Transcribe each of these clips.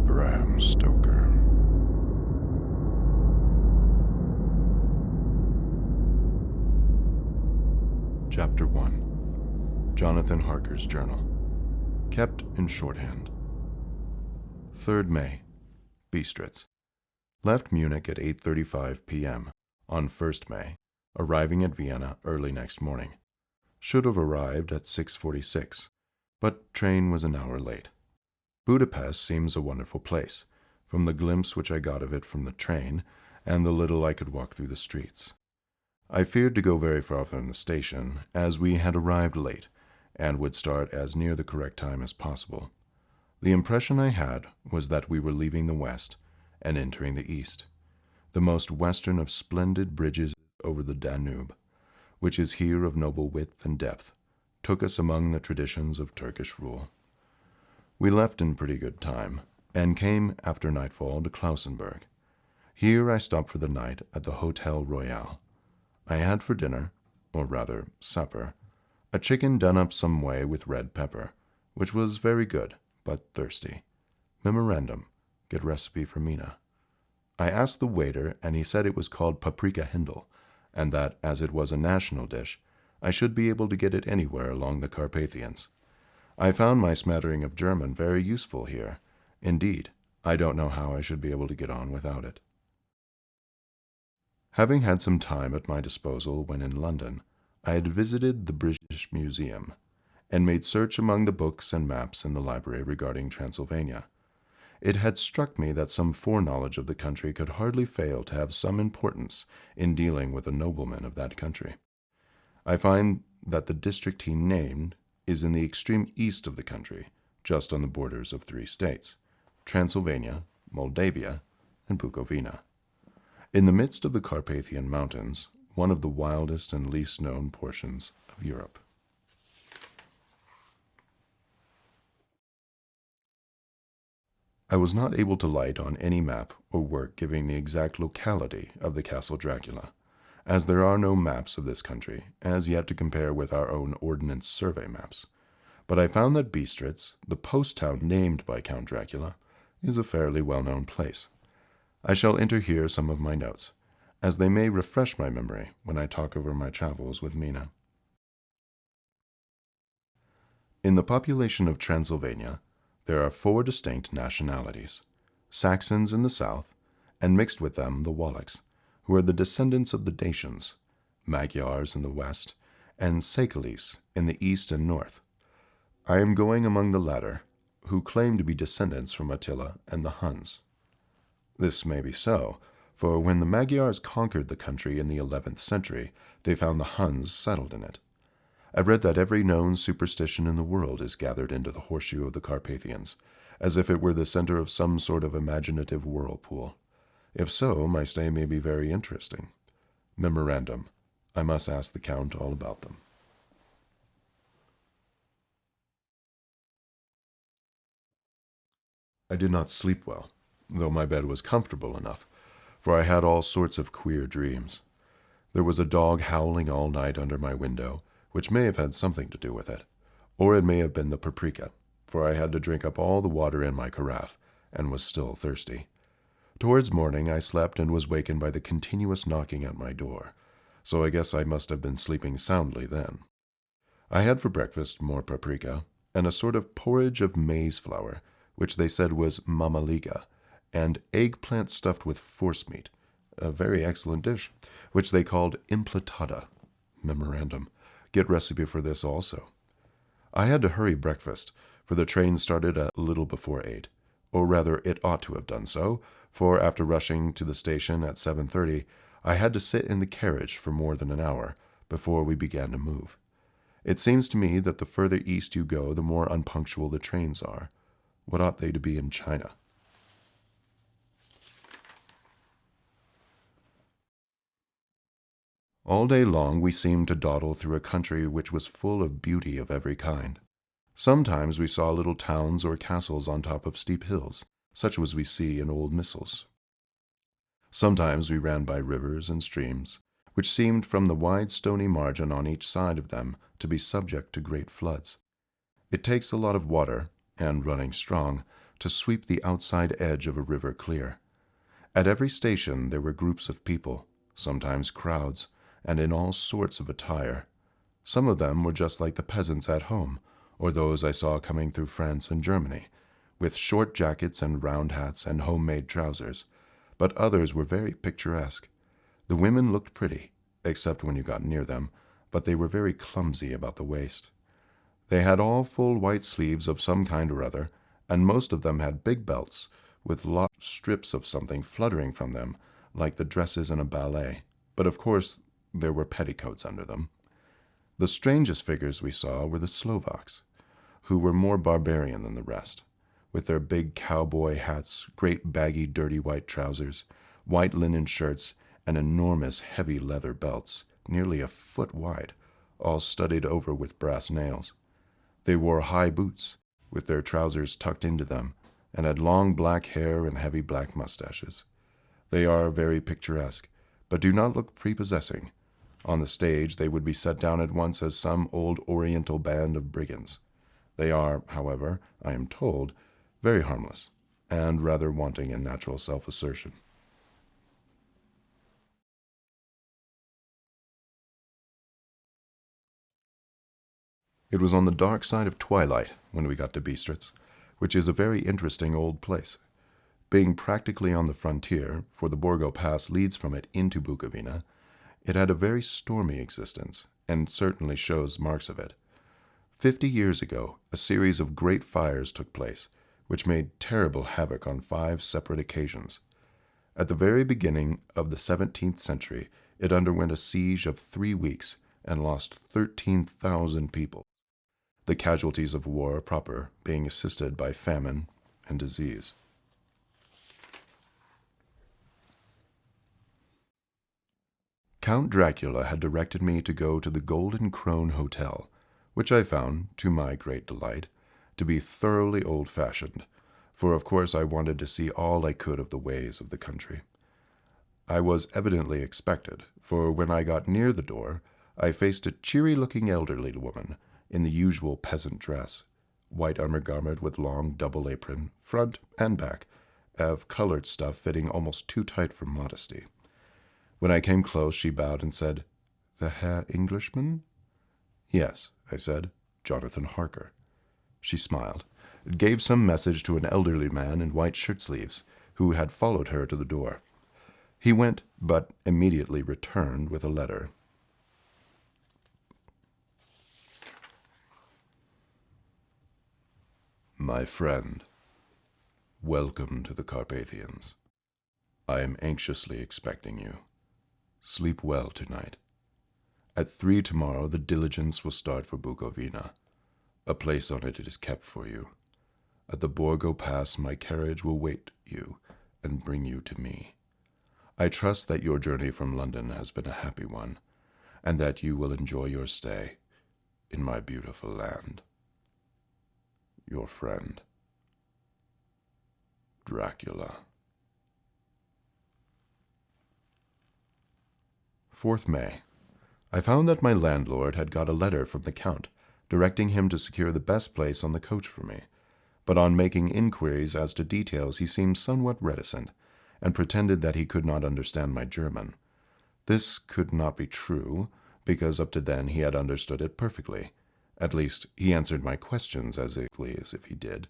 Bram Stoker. Chapter 1. Jonathan Harker's Journal. Kept in shorthand. 3rd May. Bistritz. Left Munich at 8:35 p.m. on 1st May, arriving at Vienna early next morning. Should have arrived at 6:46, but train was an hour late. Budapest seems a wonderful place, from the glimpse which I got of it from the train, and the little I could walk through the streets. I feared to go very far from the station, as we had arrived late, and would start as near the correct time as possible. The impression I had was that we were leaving the west and entering the east, the most western of splendid bridges over the Danube, which is here of noble width and depth, took us among the traditions of Turkish rule. We left in pretty good time, and came after nightfall to Klausenburg. Here I stopped for the night at the Hotel Royal. I had for dinner, or rather supper, a chicken done up some way with red pepper, which was very good, but thirsty. Memorandum, get recipe for Mina. I asked the waiter, and he said it was called paprika Hindel, and that, as it was a national dish, I should be able to get it anywhere along the Carpathians. I found my smattering of German very useful here. Indeed, I don't know how I should be able to get on without it. Having had some time at my disposal when in London, I had visited the British Museum, and made search among the books and maps in the library regarding Transylvania. It had struck me that some foreknowledge of the country could hardly fail to have some importance in dealing with a nobleman of that country. I find that the district he named is in the extreme east of the country, just on the borders of 3 states, Transylvania, Moldavia, and Bukovina. In the midst of the Carpathian Mountains, one of the wildest and least known portions of Europe. I was not able to light on any map or work giving the exact locality of the Castle Dracula, as there are no maps of this country as yet to compare with our own Ordnance Survey maps. But I found that Bistritz, the post town named by Count Dracula, is a fairly well-known place. I shall enter here some of my notes, as they may refresh my memory when I talk over my travels with Mina. In the population of Transylvania, there are 4 distinct nationalities: Saxons in the south, and mixed with them the Wallachs, who are the descendants of the Dacians, Magyars in the west, and Sakalis in the east and north. I am going among the latter, who claim to be descendants from Attila and the Huns. This may be so, for when the Magyars conquered the country in the 11th century, they found the Huns settled in it. I read that every known superstition in the world is gathered into the horseshoe of the Carpathians, as if it were the center of some sort of imaginative whirlpool. If so, my stay may be very interesting. Memorandum, I must ask the Count all about them. I did not sleep well, though my bed was comfortable enough, for I had all sorts of queer dreams. There was a dog howling all night under my window, which may have had something to do with it, or it may have been the paprika, for I had to drink up all the water in my carafe, and was still thirsty. Towards morning I slept and was wakened by the continuous knocking at my door, so I guess I must have been sleeping soundly then. I had for breakfast more paprika, and a sort of porridge of maize flour, which they said was mamaliga, and eggplant stuffed with forcemeat, a very excellent dish, which they called impletada. Memorandum, get recipe for this also. I had to hurry breakfast, for the train started a little before 8, or rather it ought to have done so, for after rushing to the station at 7:30, I had to sit in the carriage for more than an hour before we began to move. It seems to me that the further east you go, the more unpunctual the trains are. What ought they to be in China? All day long we seemed to dawdle through a country which was full of beauty of every kind. Sometimes we saw little towns or castles on top of steep hills, such as we see in old missals. Sometimes we ran by rivers and streams, which seemed from the wide stony margin on each side of them to be subject to great floods. It takes a lot of water, and running strong, to sweep the outside edge of a river clear. At every station there were groups of people, sometimes crowds, and in all sorts of attire. Some of them were just like the peasants at home, or those I saw coming through France and Germany, with short jackets and round hats and homemade trousers, but others were very picturesque. The women looked pretty, except when you got near them, but they were very clumsy about the waist. They had all full white sleeves of some kind or other, and most of them had big belts, with strips of something fluttering from them, like the dresses in a ballet, but of course there were petticoats under them. The strangest figures we saw were the Slovaks, who were more barbarian than the rest, with their big cowboy hats, great baggy dirty white trousers, white linen shirts, and enormous heavy leather belts, nearly a foot wide, all studded over with brass nails. They wore high boots, with their trousers tucked into them, and had long black hair and heavy black mustaches. They are very picturesque, but do not look prepossessing. On the stage they would be set down at once as some old Oriental band of brigands. They are, however, I am told, very harmless, and rather wanting in natural self-assertion. It was on the dark side of twilight when we got to Bistritz, which is a very interesting old place. Being practically on the frontier, for the Borgo Pass leads from it into Bukovina, it had a very stormy existence, and certainly shows marks of it. 50 years ago, a series of great fires took place, which made terrible havoc on 5 separate occasions. At the very beginning of the 17th century, it underwent a siege of 3 weeks and lost 13,000 people, the casualties of war proper being assisted by famine and disease. Count Dracula had directed me to go to the Golden Crone Hotel, which I found, to my great delight, to be thoroughly old-fashioned, for of course I wanted to see all I could of the ways of the country. I was evidently expected, for when I got near the door, I faced a cheery-looking elderly woman in the usual peasant dress, white undergarment with long double apron, front and back, of colored stuff fitting almost too tight for modesty. When I came close, she bowed and said, "The Herr Englishman?" "Yes," I said, "Jonathan Harker." She smiled, and gave some message to an elderly man in white shirt-sleeves, who had followed her to the door. He went, but immediately returned with a letter. My friend, welcome to the Carpathians. I am anxiously expecting you. Sleep well tonight. At 3 tomorrow the diligence will start for Bukovina. A place on it is kept for you. At the Borgo Pass my carriage will wait you and bring you to me. I trust that your journey from London has been a happy one, and that you will enjoy your stay in my beautiful land. Your friend, Dracula. 4th May. I found that my landlord had got a letter from the Count, directing him to secure the best place on the coach for me, but on making inquiries as to details he seemed somewhat reticent, and pretended that he could not understand my German. This could not be true, because up to then he had understood it perfectly. At least, he answered my questions as exactly as if he did.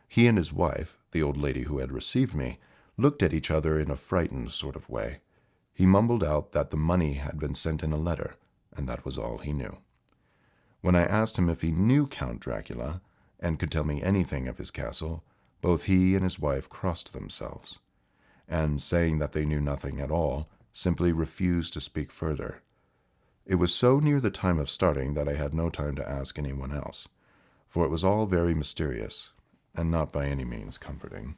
He and his wife, the old lady who had received me, looked at each other in a frightened sort of way. He mumbled out that the money had been sent in a letter, and that was all he knew. When I asked him if he knew Count Dracula, and could tell me anything of his castle, both he and his wife crossed themselves, and, saying that they knew nothing at all, simply refused to speak further. It was so near the time of starting that I had no time to ask anyone else, for it was all very mysterious, and not by any means comforting.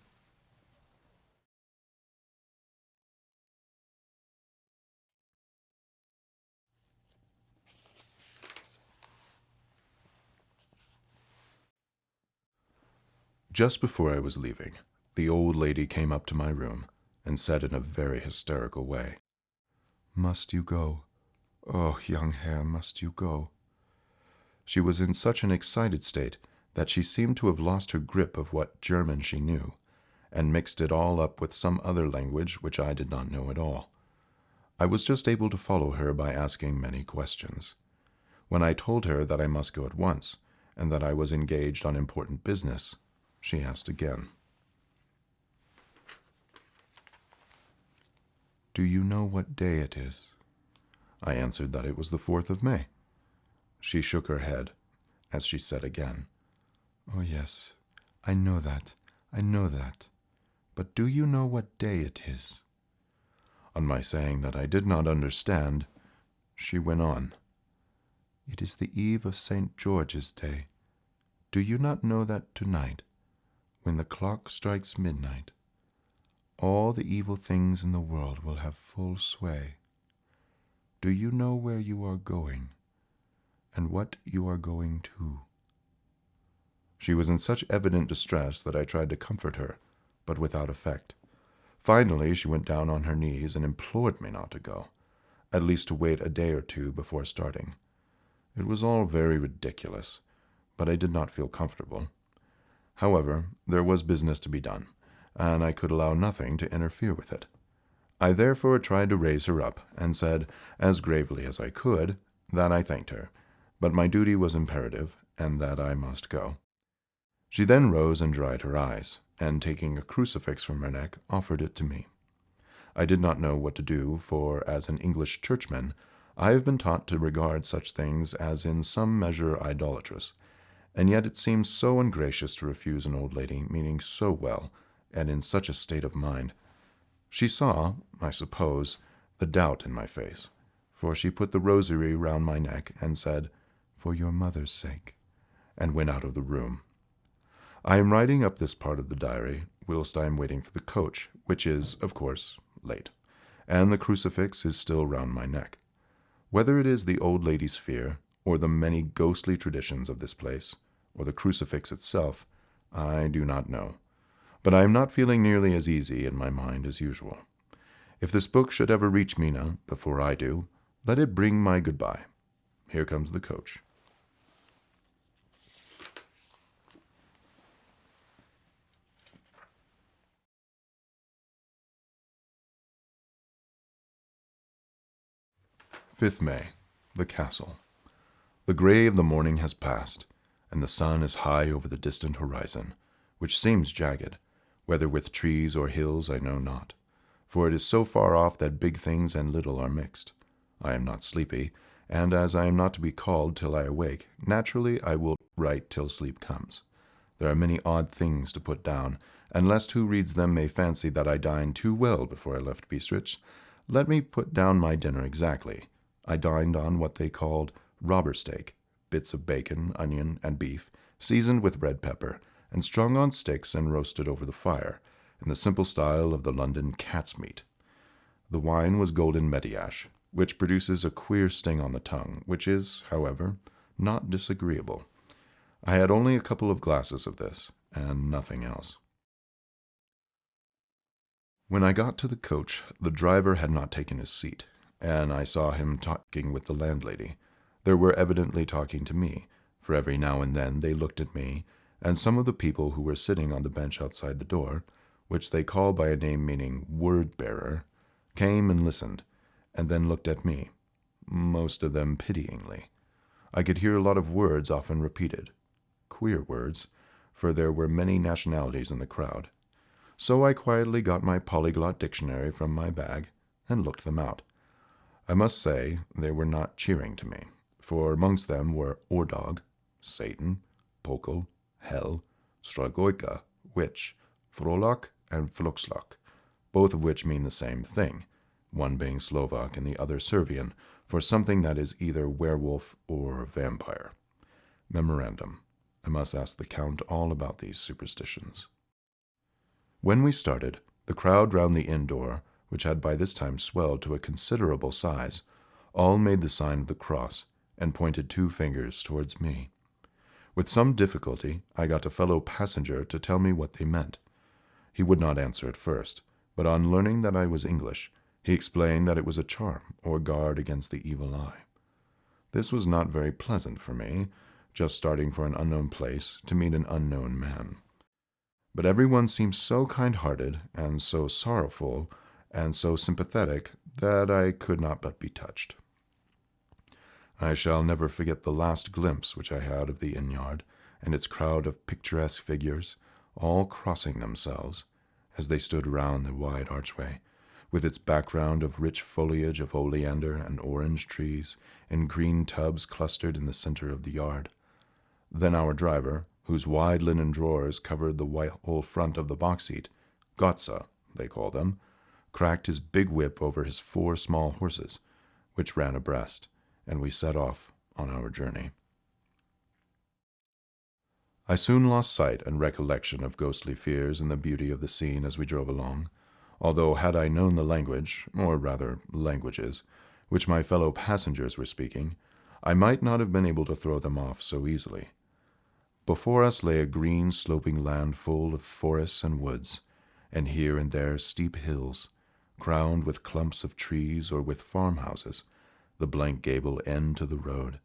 Just before I was leaving, the old lady came up to my room and said in a very hysterical way, "Must you go? Oh, young Herr, must you go?" She was in such an excited state that she seemed to have lost her grip of what German she knew, and mixed it all up with some other language which I did not know at all. I was just able to follow her by asking many questions. When I told her that I must go at once, and that I was engaged on important business, she asked again. "Do you know what day it is?" I answered that it was the 4th of May. She shook her head, as she said again, "Oh, yes, I know that. But do you know what day it is?" On my saying that I did not understand, she went on, "It is the eve of St. George's Day. Do you not know that tonight, when the clock strikes midnight, all the evil things in the world will have full sway? Do you know where you are going, and what you are going to?" She was in such evident distress that I tried to comfort her, but without effect. Finally, she went down on her knees and implored me not to go, at least to wait a day or two before starting. It was all very ridiculous, but I did not feel comfortable. However, there was business to be done, and I could allow nothing to interfere with it. I therefore tried to raise her up, and said, as gravely as I could, that I thanked her, but my duty was imperative, and that I must go. She then rose and dried her eyes, and taking a crucifix from her neck, offered it to me. I did not know what to do, for as an English churchman, I have been taught to regard such things as in some measure idolatrous, and yet it seemed so ungracious to refuse an old lady meaning so well, and in such a state of mind. She saw, I suppose, the doubt in my face, for she put the rosary round my neck and said, "For your mother's sake," and went out of the room. I am writing up this part of the diary whilst I am waiting for the coach, which is, of course, late, and the crucifix is still round my neck. Whether it is the old lady's fear, or the many ghostly traditions of this place, or the crucifix itself, I do not know. But I am not feeling nearly as easy in my mind as usual. If this book should ever reach Mina before I do, let it bring my goodbye. Here comes the coach. "5th May, the castle. The gray of the morning has passed, and the sun is high over the distant horizon, which seems jagged, whether with trees or hills I know not, for it is so far off that big things and little are mixed. I am not sleepy, and as I am not to be called till I awake, naturally I will write till sleep comes. There are many odd things to put down, and lest who reads them may fancy that I dined too well before I left Biestrich, let me put down my dinner exactly. I dined on what they called robber steak, bits of bacon, onion, and beef, seasoned with red pepper, and strung on sticks and roasted over the fire, in the simple style of the London cat's meat. The wine was golden mediash, which produces a queer sting on the tongue, which is, however, not disagreeable. I had only a couple of glasses of this, and nothing else. When I got to the coach, the driver had not taken his seat, and I saw him talking with the landlady. They were evidently talking to me, for every now and then they looked at me, and some of the people who were sitting on the bench outside the door, which they call by a name meaning word-bearer, came and listened, and then looked at me, most of them pityingly. I could hear a lot of words often repeated, queer words, for there were many nationalities in the crowd. So I quietly got my polyglot dictionary from my bag and looked them out. I must say they were not cheering to me, for amongst them were Ordog, Satan, Pokel, Hell, Stragoika, Witch, Frolak, and Fluxlak, both of which mean the same thing, one being Slovak and the other Servian, for something that is either werewolf or vampire. Memorandum: I must ask the Count all about these superstitions. When we started, the crowd round the inn door, which had by this time swelled to a considerable size, all made the sign of the cross, and pointed 2 fingers towards me. With some difficulty, I got a fellow passenger to tell me what they meant. He would not answer at first, but on learning that I was English, he explained that it was a charm, or guard against the evil eye. This was not very pleasant for me, just starting for an unknown place to meet an unknown man. But everyone seemed so kind-hearted and so sorrowful and so sympathetic that I could not but be touched. I shall never forget the last glimpse which I had of the inn-yard and its crowd of picturesque figures, all crossing themselves as they stood round the wide archway, with its background of rich foliage of oleander and orange trees and green tubs clustered in the center of the yard. Then our driver, whose wide linen drawers covered the whole front of the box seat, Gotza, they call them, cracked his big whip over his 4 small horses, which ran abreast, and we set off on our journey. I soon lost sight and recollection of ghostly fears in the beauty of the scene as we drove along, although had I known the language, or rather languages, which my fellow passengers were speaking, I might not have been able to throw them off so easily. Before us lay a green sloping land full of forests and woods, and here and there steep hills, crowned with clumps of trees or with farmhouses, the blank gable end to the road.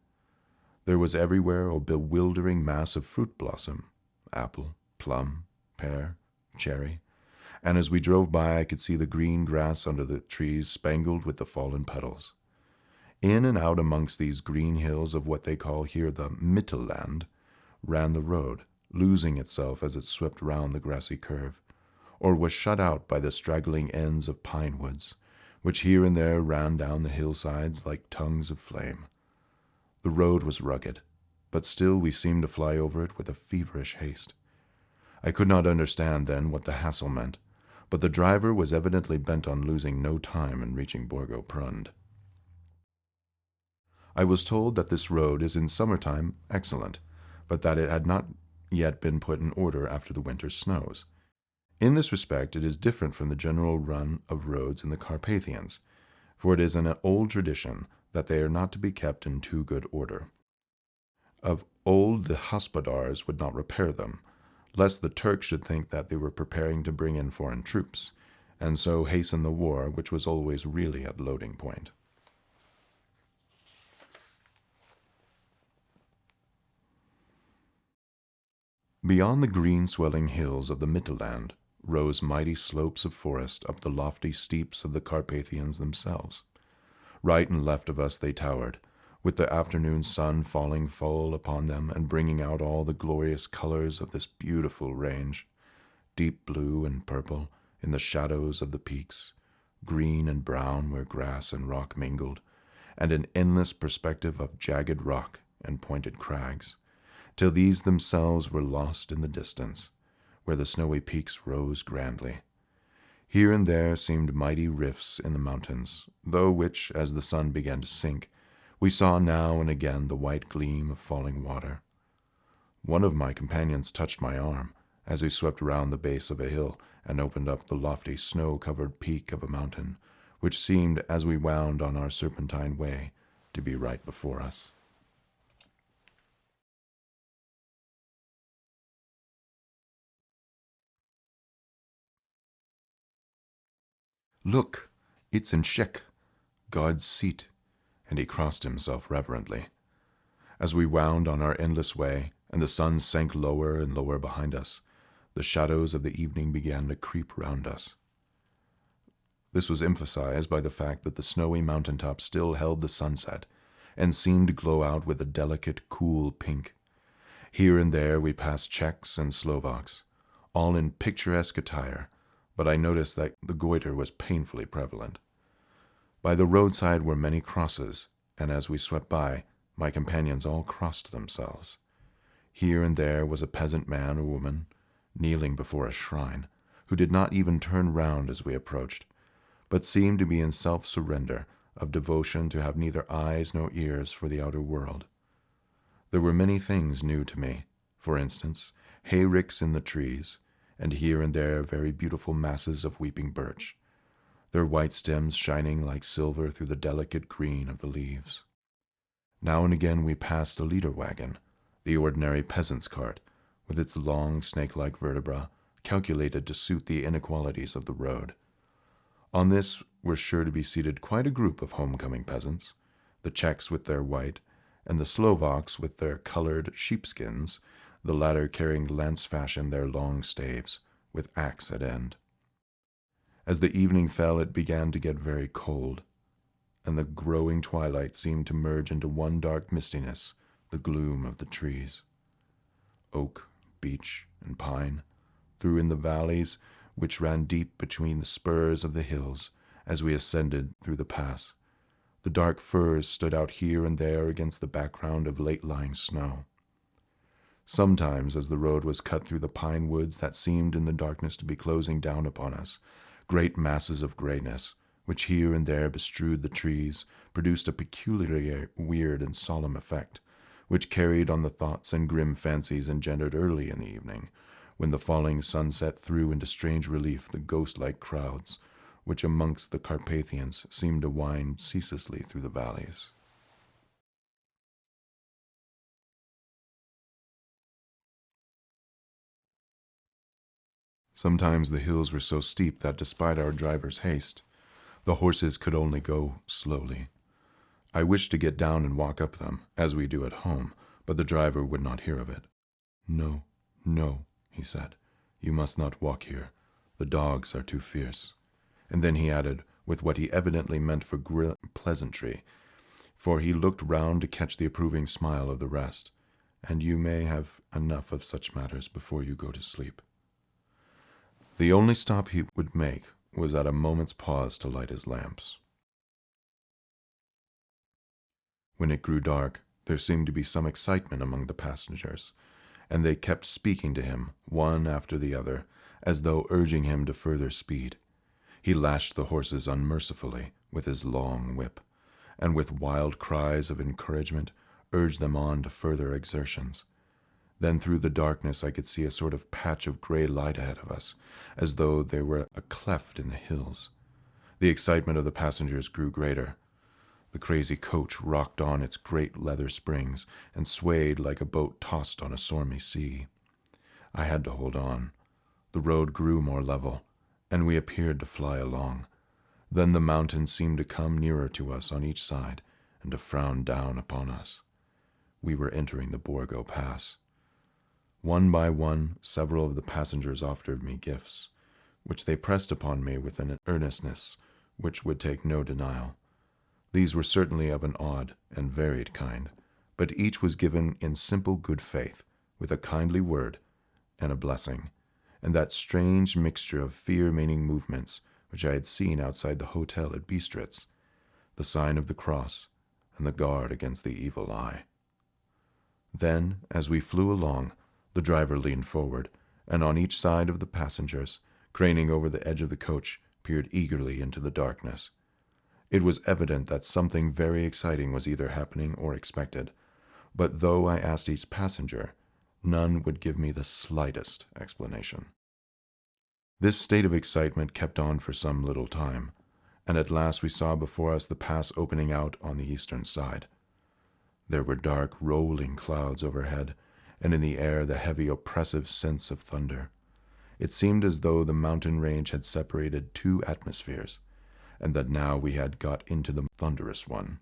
There was everywhere a bewildering mass of fruit blossom, apple, plum, pear, cherry, and as we drove by I could see the green grass under the trees spangled with the fallen petals. In and out amongst these green hills of what they call here the Mittelland ran the road, losing itself as it swept round the grassy curve, or was shut out by the straggling ends of pine woods, which here and there ran down the hillsides like tongues of flame. The road was rugged, but still we seemed to fly over it with a feverish haste. I could not understand then what the hassle meant, but the driver was evidently bent on losing no time in reaching Borgo Prund. I was told that this road is in summertime excellent, but that it had not yet been put in order after the winter snows. In this respect it is different from the general run of roads in the Carpathians, for it is an old tradition that they are not to be kept in too good order. Of old the hospodars would not repair them, lest the Turks should think that they were preparing to bring in foreign troops, and so hasten the war which was always really at loading point. Beyond the green swelling hills of the Mittelland rose mighty slopes of forest up the lofty steeps of the Carpathians themselves. Right and left of us they towered, with the afternoon sun falling full upon them and bringing out all the glorious colors of this beautiful range, deep blue and purple in the shadows of the peaks, green and brown where grass and rock mingled, and an endless perspective of jagged rock and pointed crags, till these themselves were lost in the distance, where the snowy peaks rose grandly. Here and there seemed mighty rifts in the mountains, through which, as the sun began to sink, we saw now and again the white gleam of falling water. One of my companions touched my arm as we swept round the base of a hill and opened up the lofty snow-covered peak of a mountain, which seemed, as we wound on our serpentine way, to be right before us. "Look, it's in Shek, God's seat," and he crossed himself reverently. As we wound on our endless way, and the sun sank lower and lower behind us, the shadows of the evening began to creep round us. This was emphasized by the fact that the snowy mountaintop still held the sunset, and seemed to glow out with a delicate, cool pink. Here and there we passed Czechs and Slovaks, all in picturesque attire, but I noticed that the goiter was painfully prevalent. By the roadside were many crosses, and as we swept by, my companions all crossed themselves. Here and there was a peasant man or woman, kneeling before a shrine, who did not even turn round as we approached, but seemed to be in self-surrender of devotion to have neither eyes nor ears for the outer world. There were many things new to me, for instance, hayricks in the trees, and here and there very beautiful masses of weeping birch, their white stems shining like silver through the delicate green of the leaves. Now and again we passed a leader wagon, the ordinary peasant's cart, with its long snake-like vertebra, calculated to suit the inequalities of the road. On this were sure to be seated quite a group of homecoming peasants, the Czechs with their white, and the Slovaks with their colored sheepskins, the latter carrying lance-fashion their long staves, with axe at end. As the evening fell, it began to get very cold, and the growing twilight seemed to merge into one dark mistiness, the gloom of the trees. Oak, beech, and pine, through in the valleys which ran deep between the spurs of the hills as we ascended through the pass. The dark firs stood out here and there against the background of late-lying snow. Sometimes, as the road was cut through the pine woods that seemed in the darkness to be closing down upon us, great masses of grayness, which here and there bestrewed the trees, produced a peculiarly weird and solemn effect, which carried on the thoughts and grim fancies engendered early in the evening, when the falling sunset threw into strange relief the ghost-like crowds, which amongst the Carpathians seemed to wind ceaselessly through the valleys. Sometimes the hills were so steep that despite our driver's haste, the horses could only go slowly. I wished to get down and walk up them, as we do at home, but the driver would not hear of it. "No, no," he said, "you must not walk here. The dogs are too fierce." And then he added, with what he evidently meant for pleasantry, for he looked round to catch the approving smile of the rest, "and you may have enough of such matters before you go to sleep." The only stop he would make was at a moment's pause to light his lamps. When it grew dark, there seemed to be some excitement among the passengers, and they kept speaking to him, one after the other, as though urging him to further speed. He lashed the horses unmercifully with his long whip, and with wild cries of encouragement urged them on to further exertions. Then through the darkness I could see a sort of patch of gray light ahead of us, as though there were a cleft in the hills. The excitement of the passengers grew greater. The crazy coach rocked on its great leather springs and swayed like a boat tossed on a stormy sea. I had to hold on. The road grew more level, and we appeared to fly along. Then the mountains seemed to come nearer to us on each side and to frown down upon us. We were entering the Borgo Pass. One by one, several of the passengers offered me gifts, which they pressed upon me with an earnestness which would take no denial. These were certainly of an odd and varied kind, but each was given in simple good faith, with a kindly word and a blessing, and that strange mixture of fear-meaning movements which I had seen outside the hotel at Bistritz, the sign of the cross and the guard against the evil eye. Then, as we flew along, the driver leaned forward, and on each side of the passengers, craning over the edge of the coach, peered eagerly into the darkness. It was evident that something very exciting was either happening or expected, but though I asked each passenger, none would give me the slightest explanation. This state of excitement kept on for some little time, and at last we saw before us the pass opening out on the eastern side. There were dark, rolling clouds overhead, and in the air the heavy, oppressive sense of thunder. It seemed as though the mountain range had separated two atmospheres, and that now we had got into the thunderous one.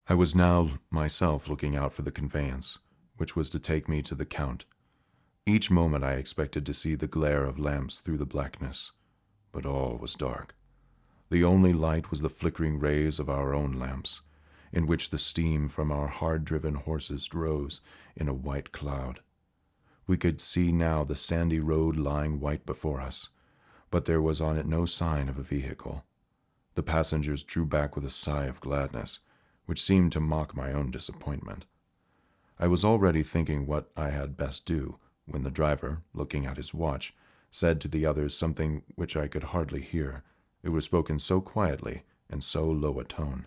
I was now myself looking out for the conveyance, which was to take me to the Count. Each moment I expected to see the glare of lamps through the blackness, but all was dark. The only light was the flickering rays of our own lamps, in which the steam from our hard-driven horses rose in a white cloud. We could see now the sandy road lying white before us, but there was on it no sign of a vehicle. The passengers drew back with a sigh of gladness, which seemed to mock my own disappointment. I was already thinking what I had best do, when the driver, looking at his watch, said to the others something which I could hardly hear. It was spoken so quietly and so low a tone.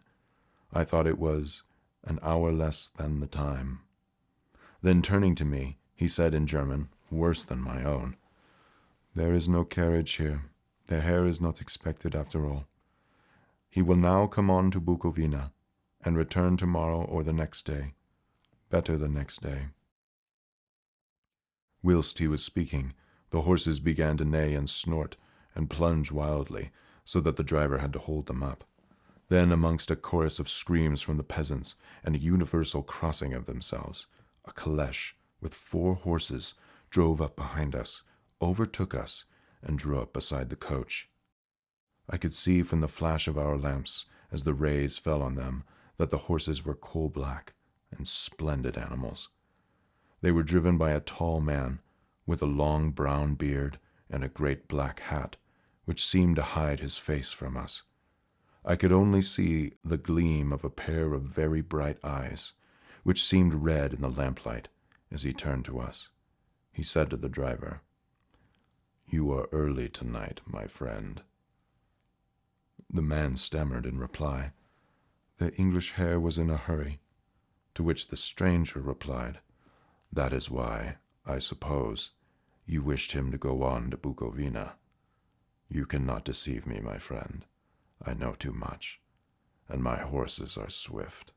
I thought it was an hour less than the time. Then turning to me, he said in German, worse than my own, "There is no carriage here. The Herr is not expected after all. He will now come on to Bukovina, and return tomorrow or the next day. Better the next day." Whilst he was speaking, the horses began to neigh and snort and plunge wildly, so that the driver had to hold them up. Then, amongst a chorus of screams from the peasants and a universal crossing of themselves, a caleche with 4 horses drove up behind us, overtook us, and drew up beside the coach. I could see from the flash of our lamps, as the rays fell on them, that the horses were coal-black and splendid animals. They were driven by a tall man, with a long brown beard and a great black hat, which seemed to hide his face from us. I could only see the gleam of a pair of very bright eyes, which seemed red in the lamplight, as he turned to us. He said to the driver, "You are early tonight, my friend." The man stammered in reply, "The English Herr was in a hurry," to which the stranger replied, "That is why, I suppose, you wished him to go on to Bukovina. You cannot deceive me, my friend. I know too much, and my horses are swift."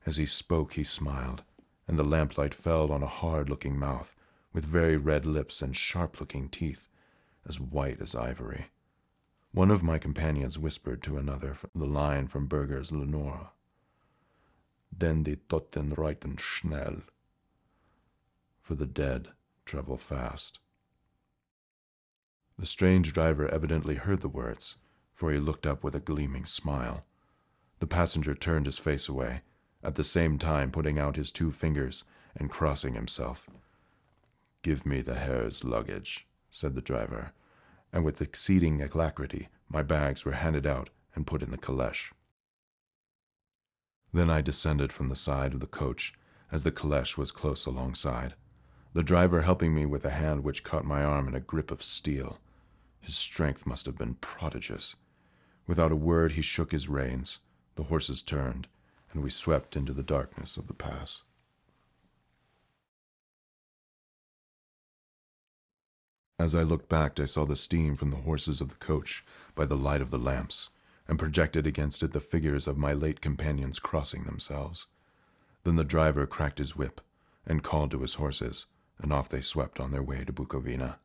As he spoke, he smiled, and the lamplight fell on a hard-looking mouth, with very red lips and sharp-looking teeth, as white as ivory. One of my companions whispered to another the line from Berger's Lenore, "Den die Toten reiten schnell," for the dead travel fast. The strange driver evidently heard the words, for he looked up with a gleaming smile. The passenger turned his face away, at the same time putting out his 2 fingers and crossing himself. "Give me the Herr's luggage," said the driver, and with exceeding alacrity my bags were handed out and put in the caleche. Then I descended from the side of the coach, as the caleche was close alongside, the driver helping me with a hand which caught my arm in a grip of steel. His strength must have been prodigious. Without a word he shook his reins, the horses turned, and we swept into the darkness of the pass. As I looked back, I saw the steam from the horses of the coach by the light of the lamps, and projected against it the figures of my late companions crossing themselves. Then the driver cracked his whip, and called to his horses, and off they swept on their way to Bukovina.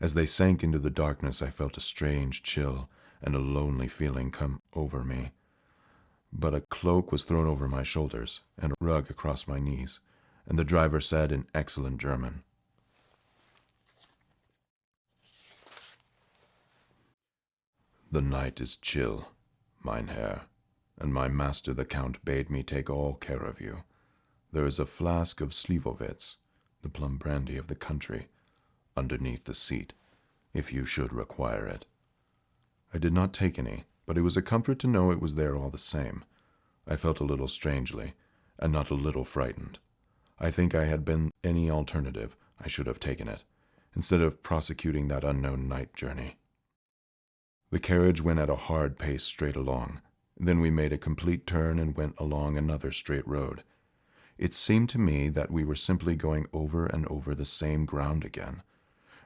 As they sank into the darkness, I felt a strange chill and a lonely feeling come over me. But a cloak was thrown over my shoulders, and a rug across my knees, and the driver said in excellent German, "The night is chill, mein Herr, and my master the Count bade me take all care of you. There is a flask of Slivovitz, the plum brandy of the country, underneath the seat, if you should require it." I did not take any, but it was a comfort to know it was there all the same. I felt a little strangely, and not a little frightened. I think I had been any alternative, I should have taken it, instead of prosecuting that unknown night journey. The carriage went at a hard pace straight along. Then we made a complete turn and went along another straight road. It seemed to me that we were simply going over and over the same ground again,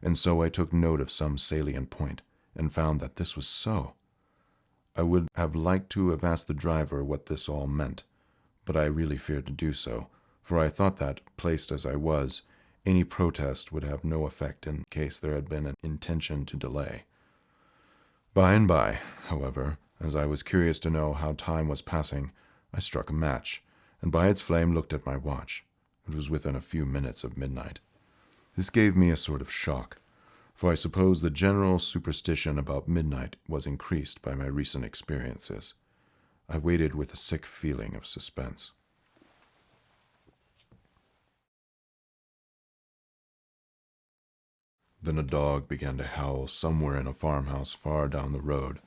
and so I took note of some salient point, and found that this was so. I would have liked to have asked the driver what this all meant, but I really feared to do so, for I thought that, placed as I was, any protest would have no effect in case there had been an intention to delay. By and by, however, as I was curious to know how time was passing, I struck a match, and by its flame looked at my watch. It was within a few minutes of midnight. This gave me a sort of shock, for I suppose the general superstition about midnight was increased by my recent experiences. I waited with a sick feeling of suspense. Then a dog began to howl somewhere in a farmhouse far down the road,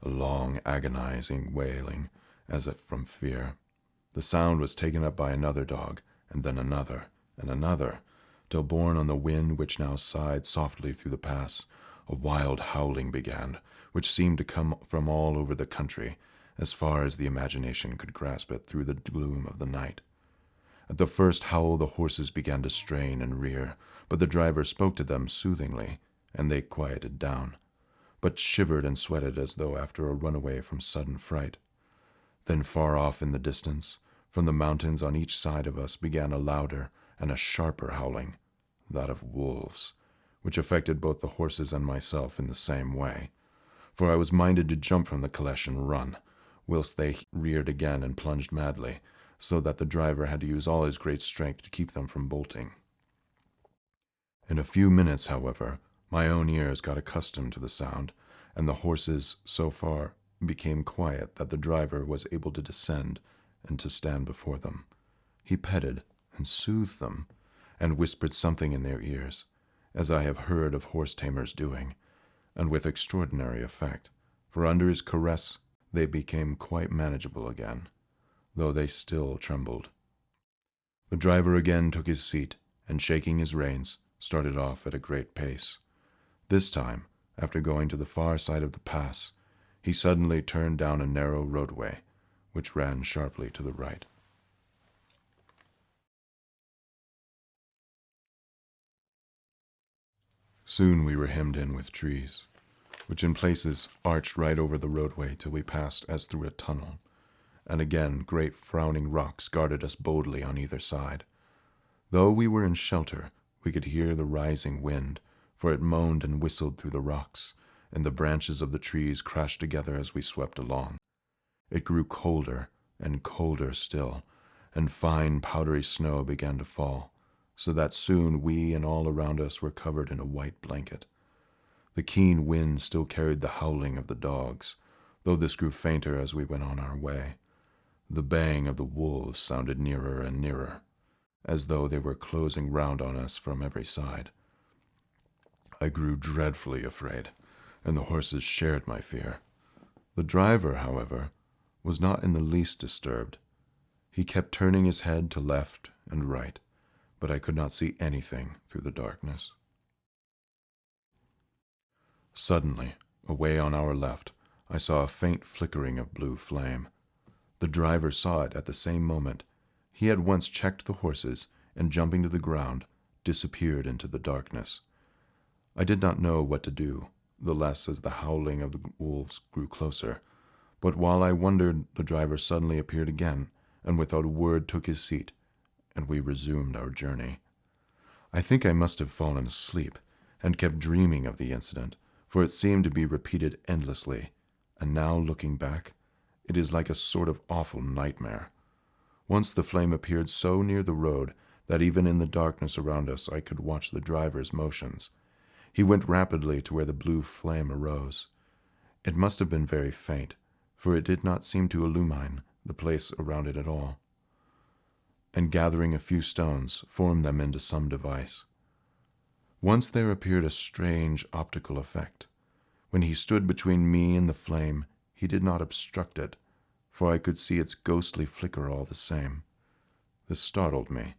a long, agonizing wailing, as if from fear. The sound was taken up by another dog, and then another, and another, till borne on the wind which now sighed softly through the pass, a wild howling began, which seemed to come from all over the country, as far as the imagination could grasp it through the gloom of the night. At the first howl the horses began to strain and rear, but the driver spoke to them soothingly, and they quieted down, but shivered and sweated as though after a runaway from sudden fright. Then far off in the distance, from the mountains on each side of us began a louder and a sharper howling, that of wolves, which affected both the horses and myself in the same way, for I was minded to jump from the caleche and run, whilst they reared again and plunged madly, so that the driver had to use all his great strength to keep them from bolting. In a few minutes, however, my own ears got accustomed to the sound, and the horses so far became quiet that the driver was able to descend and to stand before them. He petted and soothed them, and whispered something in their ears, as I have heard of horse-tamers doing, and with extraordinary effect, for under his caress they became quite manageable again, though they still trembled. The driver again took his seat, and shaking his reins, started off at a great pace. This time, after going to the far side of the pass, he suddenly turned down a narrow roadway, which ran sharply to the right. Soon we were hemmed in with trees, which in places arched right over the roadway till we passed as through a tunnel, and again great frowning rocks guarded us boldly on either side. Though we were in shelter, we could hear the rising wind, for it moaned and whistled through the rocks, and the branches of the trees crashed together as we swept along. It grew colder and colder still, and fine powdery snow began to fall, so that soon we and all around us were covered in a white blanket. The keen wind still carried the howling of the dogs, though this grew fainter as we went on our way. The baying of the wolves sounded nearer and nearer, as though they were closing round on us from every side. I grew dreadfully afraid, and the horses shared my fear. The driver, however, was not in the least disturbed. He kept turning his head to left and right, but I could not see anything through the darkness. Suddenly, away on our left, I saw a faint flickering of blue flame. The driver saw it at the same moment. He at once checked the horses, and jumping to the ground, disappeared into the darkness. I did not know what to do, the less as the howling of the wolves grew closer. But while I wondered, the driver suddenly appeared again, and without a word took his seat, and we resumed our journey. I think I must have fallen asleep, and kept dreaming of the incident, for it seemed to be repeated endlessly, and now looking back, it is like a sort of awful nightmare. Once the flame appeared so near the road that even in the darkness around us I could watch the driver's motions. He went rapidly to where the blue flame arose. It must have been very faint, for it did not seem to illumine the place around it at all, and gathering a few stones, formed them into some device. Once there appeared a strange optical effect. When he stood between me and the flame, he did not obstruct it, for I could see its ghostly flicker all the same. This startled me,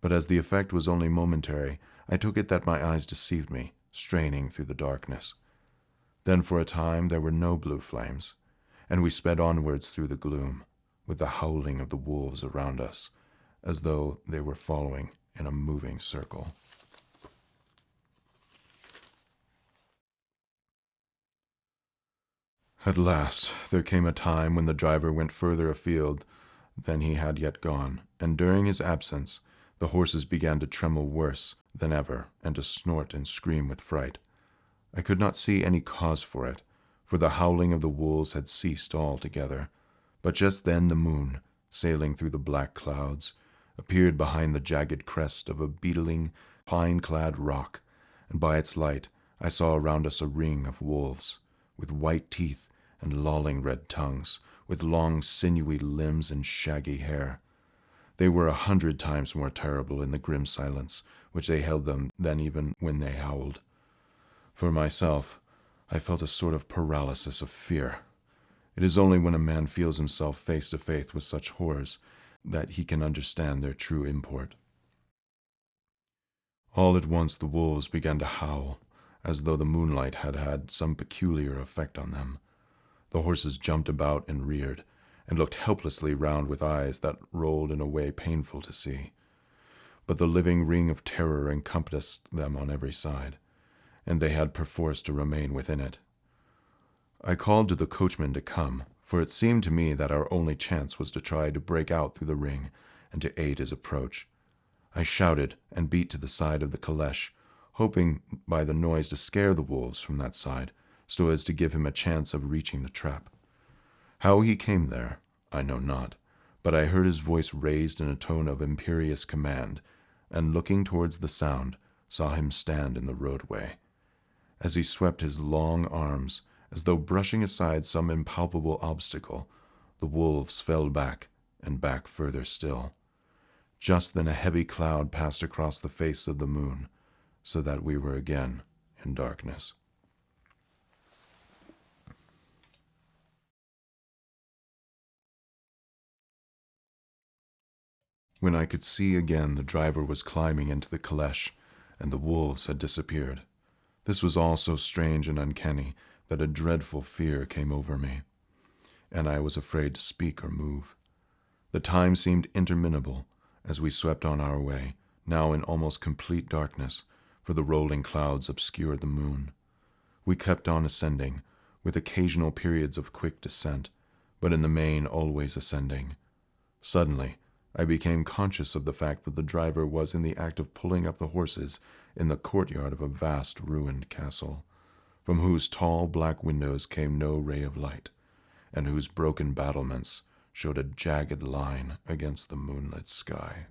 but as the effect was only momentary, I took it that my eyes deceived me, straining through the darkness. Then for a time there were no blue flames, and we sped onwards through the gloom, with the howling of the wolves around us, as though they were following in a moving circle. At last, there came a time when the driver went further afield than he had yet gone, and during his absence, the horses began to tremble worse than ever and to snort and scream with fright. I could not see any cause for it, for the howling of the wolves had ceased altogether, but just then the moon, sailing through the black clouds, appeared behind the jagged crest of a beetling, pine-clad rock, and by its light I saw around us a ring of wolves, with white teeth and lolling red tongues, with long sinewy limbs and shaggy hair. They were 100 times more terrible in the grim silence which they held them than even when they howled. For myself, I felt a sort of paralysis of fear. It is only when a man feels himself face to face with such horrors that he can understand their true import. All at once the wolves began to howl, as though the moonlight had had some peculiar effect on them. The horses jumped about and reared, and looked helplessly round with eyes that rolled in a way painful to see. But the living ring of terror encompassed them on every side, and they had perforce to remain within it. I called to the coachman to come, for it seemed to me that our only chance was to try to break out through the ring and to aid his approach. I shouted and beat to the side of the caleche, hoping by the noise to scare the wolves from that side, so as to give him a chance of reaching the trap. How he came there, I know not, but I heard his voice raised in a tone of imperious command, and looking towards the sound, saw him stand in the roadway. As he swept his long arms, as though brushing aside some impalpable obstacle, the wolves fell back, and back further still. Just then a heavy cloud passed across the face of the moon, so that we were again in darkness. When I could see again, the driver was climbing into the caleche, and the wolves had disappeared. This was all so strange and uncanny that a dreadful fear came over me, and I was afraid to speak or move. The time seemed interminable as we swept on our way, now in almost complete darkness, for the rolling clouds obscured the moon. We kept on ascending, with occasional periods of quick descent, but in the main always ascending. Suddenly, I became conscious of the fact that the driver was in the act of pulling up the horses in the courtyard of a vast ruined castle, from whose tall black windows came no ray of light, and whose broken battlements showed a jagged line against the moonlit sky.